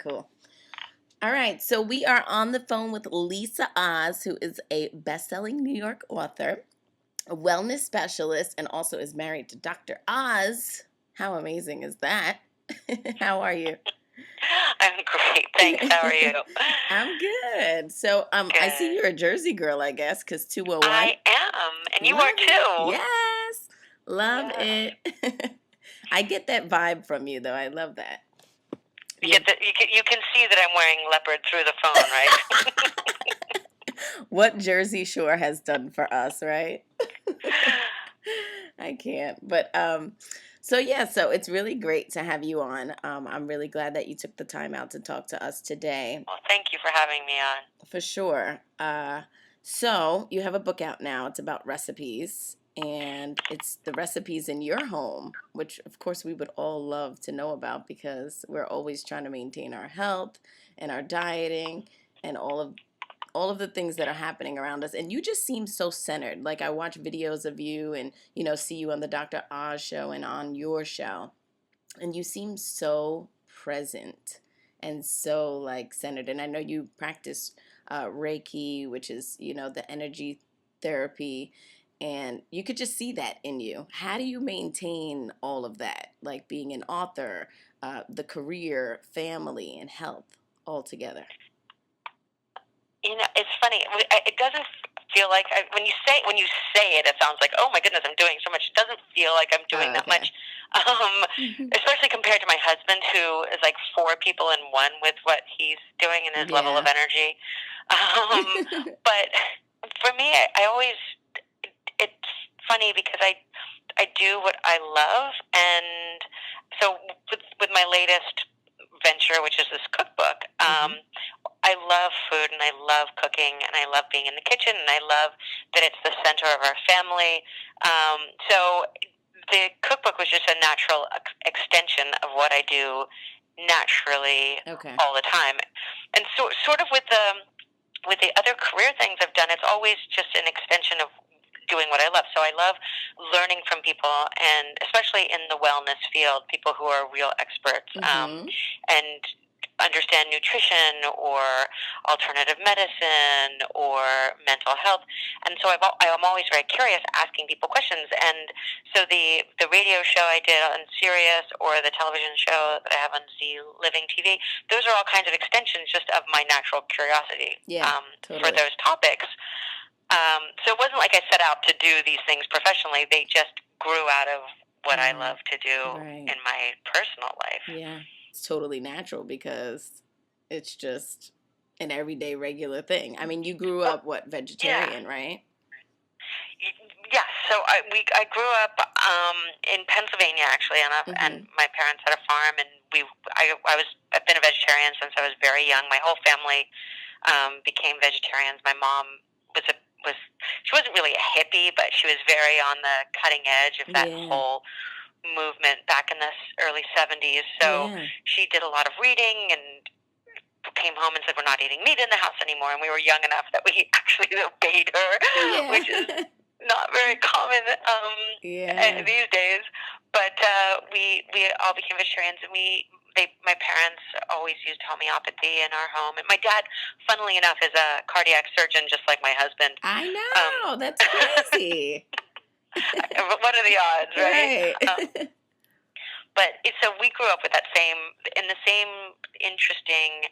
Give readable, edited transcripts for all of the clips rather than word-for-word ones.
cool. All right, so we are on the phone with Lisa Oz, who is a best-selling New York author, a wellness specialist, and also is married to Dr. Oz. How amazing is that? How are you? I'm great, thanks. How are you? I'm good. So, I see Good. you're a Jersey girl, I guess, because 201. I am, and you Love are it. too. Yes. Love Yes. it. I get that vibe from you, though. I love that. You Yeah. get you can see that I'm wearing leopard through the phone, right? What Jersey Shore has done for us, right? I can't. But so yeah, so it's really great to have you on. I'm really glad that you took the time out to talk to us today. Well, thank you for having me on. For sure. So you have a book out now. It's about recipes, and it's the recipes in your home, which of course we would all love to know about because we're always trying to maintain our health and our dieting and all of the things that are happening around us. And you just seem so centered. Like I watch videos of you and see you on the Dr. Oz show and on your show, and you seem so present and so like centered. And I know you practice Reiki, which is the energy therapy, and you could just see that in you. How do you maintain all of that, like being an author, the career, family, and health all together? It's funny. It doesn't feel like when you say it, it sounds like, oh my goodness, I'm doing so much. It doesn't feel like I'm doing that Okay. much, especially compared to my husband, who is like four people in one with what he's doing and his level of Yeah. energy. But for me, I always it's funny because I do what I love, and so with my latest venture, which is this cookbook. I love food and I love cooking and I love being in the kitchen and I love that it's the center of our family. So the cookbook was just a natural extension of what I do naturally Okay. all the time. And so, sort of with the other career things I've done, it's always just an extension of doing what I love. So I love learning from people, and especially in the wellness field, people who are real experts and understand nutrition or alternative medicine or mental health. And so I'm always very curious, asking people questions. And so the radio show I did on Sirius or the television show that I have on Z Living TV, those are all kinds of extensions just of my natural curiosity Totally. for those topics. So it wasn't like I set out to do these things professionally. They just grew out of what I love to do in my personal life. Yeah. It's totally natural because it's just an everyday regular thing. I mean, you grew up vegetarian, right? Yes. So I grew up in Pennsylvania actually, and my parents had a farm, and I've been a vegetarian since I was very young. My whole family became vegetarians. My mom she wasn't really a hippie, but she was very on the cutting edge of that whole movement back in the early 70s. So she did a lot of reading and came home and said, we're not eating meat in the house anymore. And we were young enough that we actually obeyed her, which is not very common these days. But we all became vegetarians, and my parents always used homeopathy in our home. And my dad, funnily enough, is a cardiac surgeon, just like my husband. I know. That's crazy. What are the odds, right? But so we grew up with the same interesting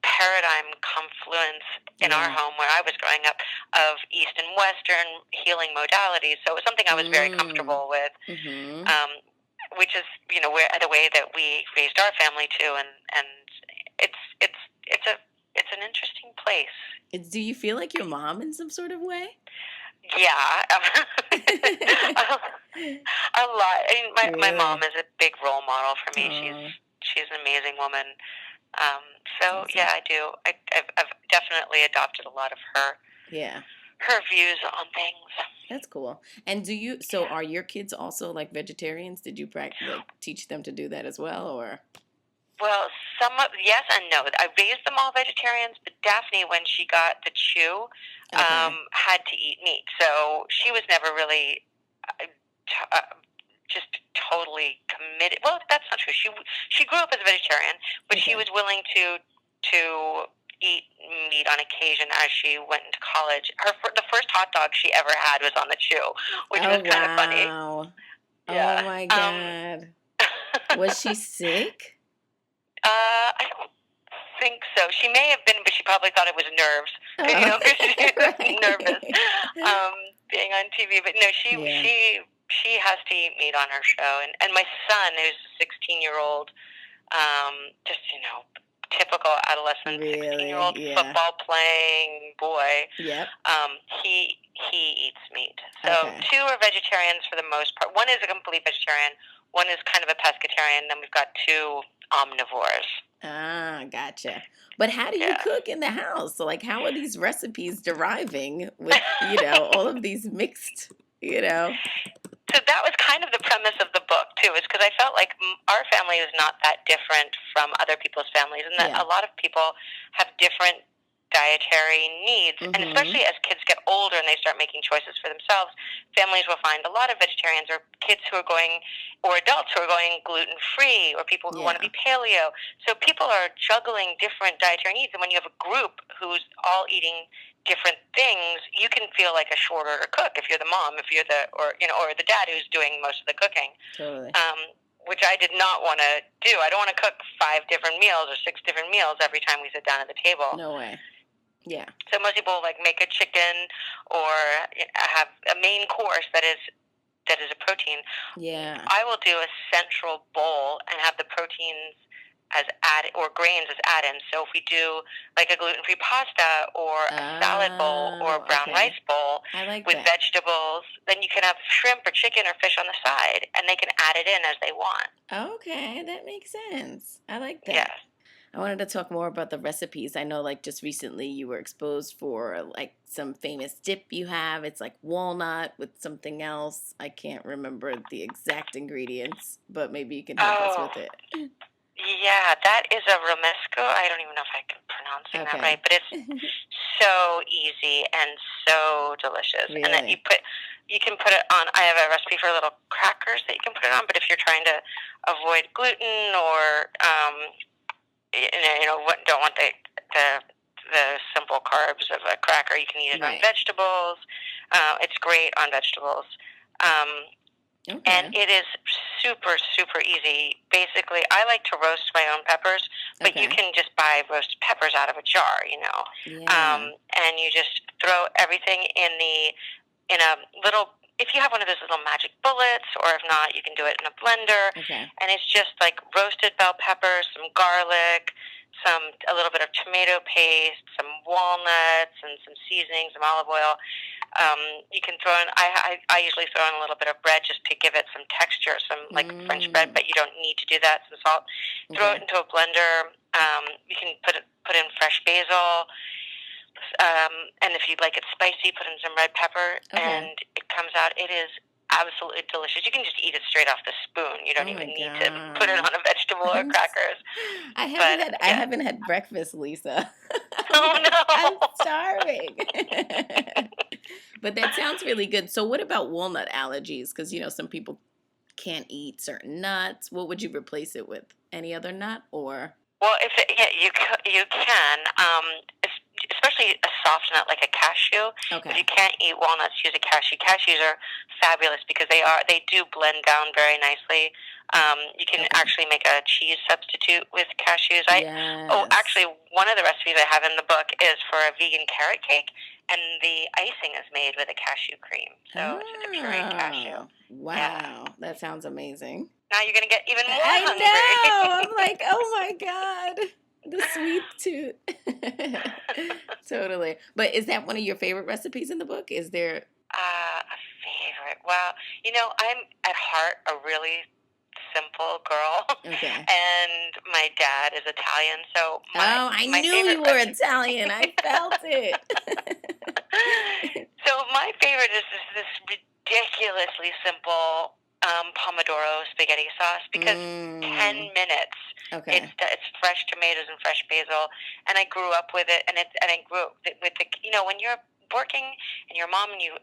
paradigm confluence in our home where I was growing up of East and Western healing modalities. So it was something I was very comfortable with, which is the way that we raised our family too, and it's an interesting place. Do you feel like your mom in some sort of way? Yeah, a lot. I mean, my mom is a big role model for me. She's an amazing woman. So yeah, I do. I've definitely adopted a lot of her views on things. That's cool. And so are your kids also like vegetarians? Did you teach them to do that as well, or? Well, yes and no. I raised them all vegetarians, but Daphne, when she got the chew, had to eat meat. So she was never really just totally committed. Well, that's not true. She grew up as a vegetarian, but she Okay. was willing to eat meat on occasion as she went into college. The first hot dog she ever had was on the chew, which was Oh, kind of funny. wow. Oh, Yeah. my God. Was she sick? I don't think so. She may have been, but she probably thought it was nerves. You Oh, know, because she was nervous right. being on TV. But no, Yeah. she has to eat meat on her show, and my son, who's a 16-year-old, just typical adolescent Really? 16-year-old Yeah. football playing boy. Yep. He eats meat. So Okay. two are vegetarians for the most part. One is a complete vegetarian. One is kind of a pescatarian. Then we've got two omnivores. Ah, gotcha. But how do you Yeah. cook in the house? So, like, how are these recipes deriving with, all of these mixed, you know? So that was kind of the premise of the book too, is because I felt like our family was not that different from other people's families, and that Yeah. a lot of people have different dietary needs, and Mm-hmm. especially as kids get older and they start making choices for themselves, families will find a lot of vegetarians or kids who are going, or adults who are going gluten free, or people who want to Yeah. be paleo. So people are juggling different dietary needs, and when you have a group who's all eating different things, you can feel like a short order cook if you're the mom, if you're or the dad who's doing most of the cooking. Totally. Which I did not want to do. I don't want to cook 5 different meals or 6 different meals every time we sit down at the table. No way. Yeah. So most people like make a chicken or have a main course that is a protein. Yeah. I will do a central bowl and have the proteins as or grains as add-ins. So if we do like a gluten-free pasta or a salad bowl or a Oh, brown okay. rice bowl I like with that. vegetables, then you can have shrimp or chicken or fish on the side, and they can add it in as they want. Okay, that makes sense. I like that. Yes. I wanted to talk more about the recipes. I know, like, just recently you were exposed for, like, some famous dip you have. It's like walnut with something else. I can't remember the exact ingredients, but maybe you can help us Oh, with it. yeah, that is a romesco. I don't even know if I'm pronouncing that right, Okay. but it's so easy and so delicious. And that Really? you can put it on. I have a recipe for little crackers that you can put it on. But if you're trying to avoid gluten or don't want the simple carbs of a cracker, you can eat it on Right. vegetables. It's great on vegetables. And Okay. it is super, super easy. Basically, I like to roast my own peppers, but you Okay. can just buy roasted peppers out of a jar, Yeah. and you just throw everything in a little. If you have one of those little magic bullets, or if not, you can do it in a blender. Okay. And it's just like roasted bell peppers, some garlic, a little bit of tomato paste, some walnuts, and some seasoning, some olive oil. You can throw in. I usually throw in a little bit of bread just to give it some texture, some like French bread, Mm. but you don't need to do that. Some salt. Throw it Okay. into a blender. You can put in fresh basil, and if you'd like it spicy, put in some red pepper, Okay. and it comes out. It is absolutely delicious. You can just eat it straight off the spoon. You don't Oh my even need to put it God. on a vegetable or I'm s- crackers. I But yeah. haven't had breakfast, Lisa. Oh I'm no. starving. But that sounds really good. So what about walnut allergies? Because some people can't eat certain nuts. What would you replace it with? Any other nut or? Well, yeah, you can, especially a soft nut like a cashew. If you Okay. can't eat walnuts, use a cashew. Cashews are fabulous because they do blend down very nicely. You can Okay. actually make a cheese substitute with cashews. Yes. Actually, one of the recipes I have in the book is for a vegan carrot cake, and the icing is made with a cashew cream. So it's just a pureed cashew. Oh, Yeah. wow. That sounds amazing. Now you're gonna get even more I hungry. know. I'm like, oh my God. The sweet tooth. Totally. But is that one of your favorite recipes in the book? Is there? A favorite. Well, I'm at heart a really simple girl, Okay. and my dad is Italian, so Oh, I my knew favorite you were recipe. Italian. I felt it. So my favorite is this ridiculously simple pomodoro spaghetti sauce because Mm, 10 minutes. okay. It's fresh tomatoes and fresh basil, and I grew up with it, and I grew up with the when you're working and your mom and your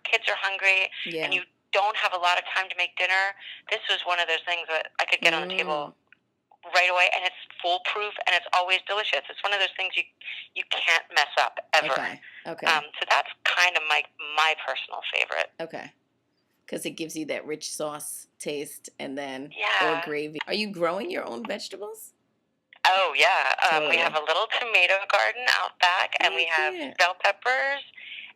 kids are hungry and Yeah. you don't have a lot of time to make dinner, this was one of those things that I could get on the Mm. table right away, and it's foolproof, and it's always delicious. It's one of those things you can't mess up ever. Okay. Okay. So that's kind of my personal favorite. Okay. Because it gives you that rich sauce taste and then, or Yeah. gravy. Are you growing your own vegetables? Oh yeah. We have Totally. a little tomato garden out back, and Oh, we have cute. bell peppers,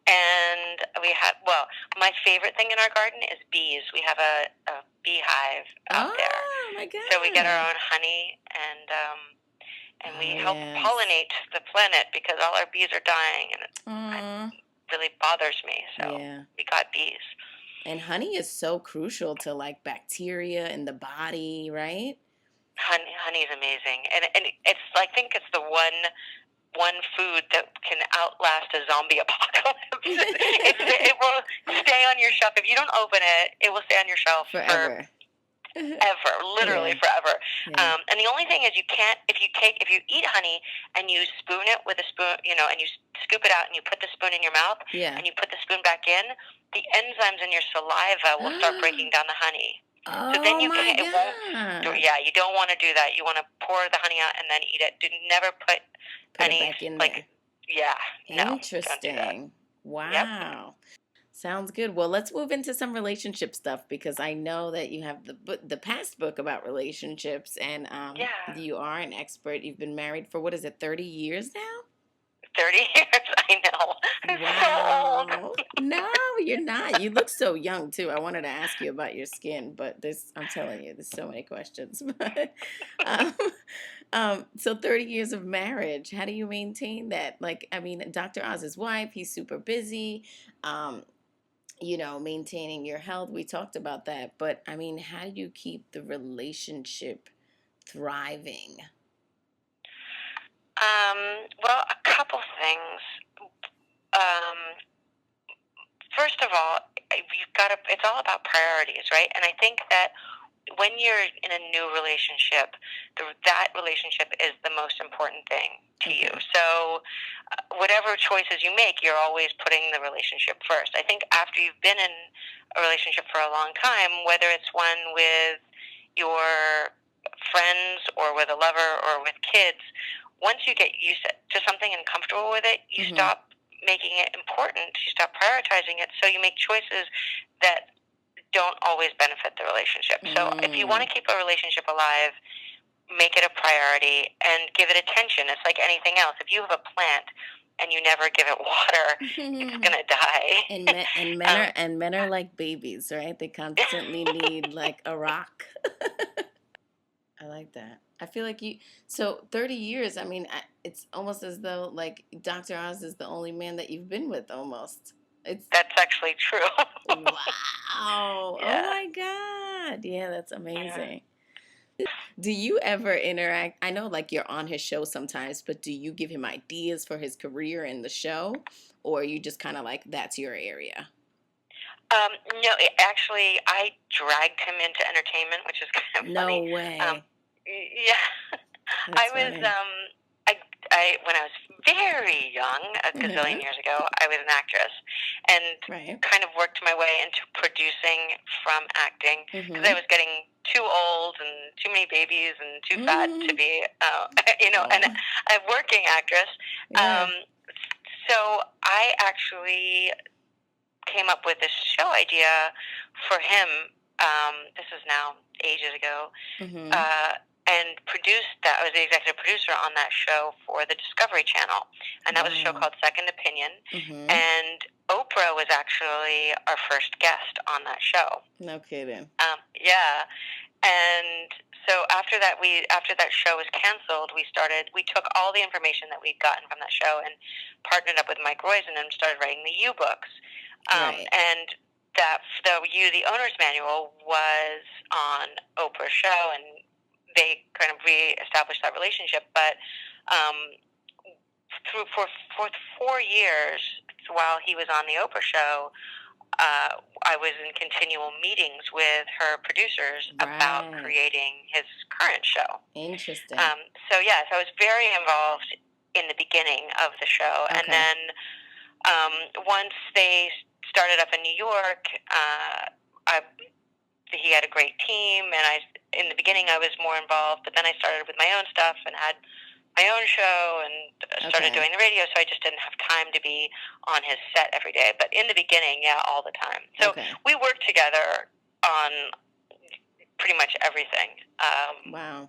and we have, well, my favorite thing in our garden is bees. We have a beehive out there, Oh, my so we get our God. own honey, and Oh, we help yes. pollinate the planet because all our bees are dying, and it Aw. really bothers me. So Yeah. we got bees. And honey is so crucial to like bacteria in the body, right? Honey's amazing, and it's, I think it's the one food that can outlast a zombie apocalypse. It will stay on your shelf if you don't open it. It will stay on your shelf for Forever. ever, literally Yeah. forever. Yeah. And the only thing is, you can't, if you eat honey and you spoon it with a spoon, and you scoop it out and you put the spoon in your mouth Yeah. and you put the spoon back in, the enzymes in your saliva will start breaking down the honey. So then Oh you my can't. It won't. God. Yeah, you don't want to do that. You want to pour the honey out and then eat it. Do never put Put it any, back in like. there. Yeah, no, don't do that. Interesting. Yep. Wow. Sounds good. Well, let's move into some relationship stuff because I know that you have the past book about relationships, and Yeah. you are an expert. You've been married for what is it, 30 years now? 30 years. I know. I'm so Wow. old. No, you're not. You look so young too. I wanted to ask you about your skin, but I'm telling you, there's so many questions. But um, so 30 years of marriage, how do you maintain that? Like, I mean, Dr. Oz's wife, he's super busy. Um, maintaining your health. We talked about that, but I mean, how do you keep the relationship thriving? Well, a couple things. Um, First of all, you've got to. It's all about priorities, right? And I think that when you're in a new relationship, that relationship is the most important thing to you. Okay. So, whatever choices you make, you're always putting the relationship first. I think after you've been in a relationship for a long time, whether it's one with your friends or with a lover or with kids, once you get used to something and comfortable with it, you Mm-hmm. stop making it important. You stop prioritizing it. So you make choices that don't always benefit the relationship. So if you want to keep a relationship alive, make it a priority and give it attention. It's like anything else. If you have a plant and you never give it water, it's gonna die. And men are like babies, right? They constantly need like a rock. I like that. I feel like so 30 years, I mean, it's almost as though like Dr. Oz is the only man that you've been with almost. It's That's actually true. Wow. Oh Yeah. my God. Yeah, that's Yeah. amazing. Do you ever interact? I know like you're on his show sometimes, but do you give him ideas for his career in the show? Or are you just kind of like, that's your area? No, actually, I dragged him into entertainment, which is kind of No funny. way. Yeah, I That's was funny. I when I was very young, a gazillion years ago, I was an actress, and Right. kind of worked my way into producing from acting because I Mm-hmm. was getting too old and too many babies and too fat to Mm-hmm. be, Oh, a working actress. yeah. Um, so I actually came up with this show idea for him. This is now ages ago, Mm-hmm. uh, and produced that. I was the executive producer on that show for the Discovery Channel, and that was a show Wow. called Second Opinion. Mm-hmm. And Oprah was actually our first guest on that show. No kidding. Yeah, and so after that show was canceled, we took all the information that we'd gotten from that show and partnered up with Mike Roizen and started writing the U books. Right. And that the owner's manual was on Oprah's show, and they kind of reestablished that relationship. But for 4 years, while he was on the Oprah show, I was in continual meetings with her producers about Right. creating his current show. Interesting. So yes, I was very involved in the beginning of the show, and Okay. then once they started up in New York, he had a great team, and in the beginning I was more involved, but then I started with my own stuff and had my own show and started doing the radio, so I just didn't have time to be on his set every day. But in the beginning, yeah, all the time. So we worked together on pretty much everything. Wow.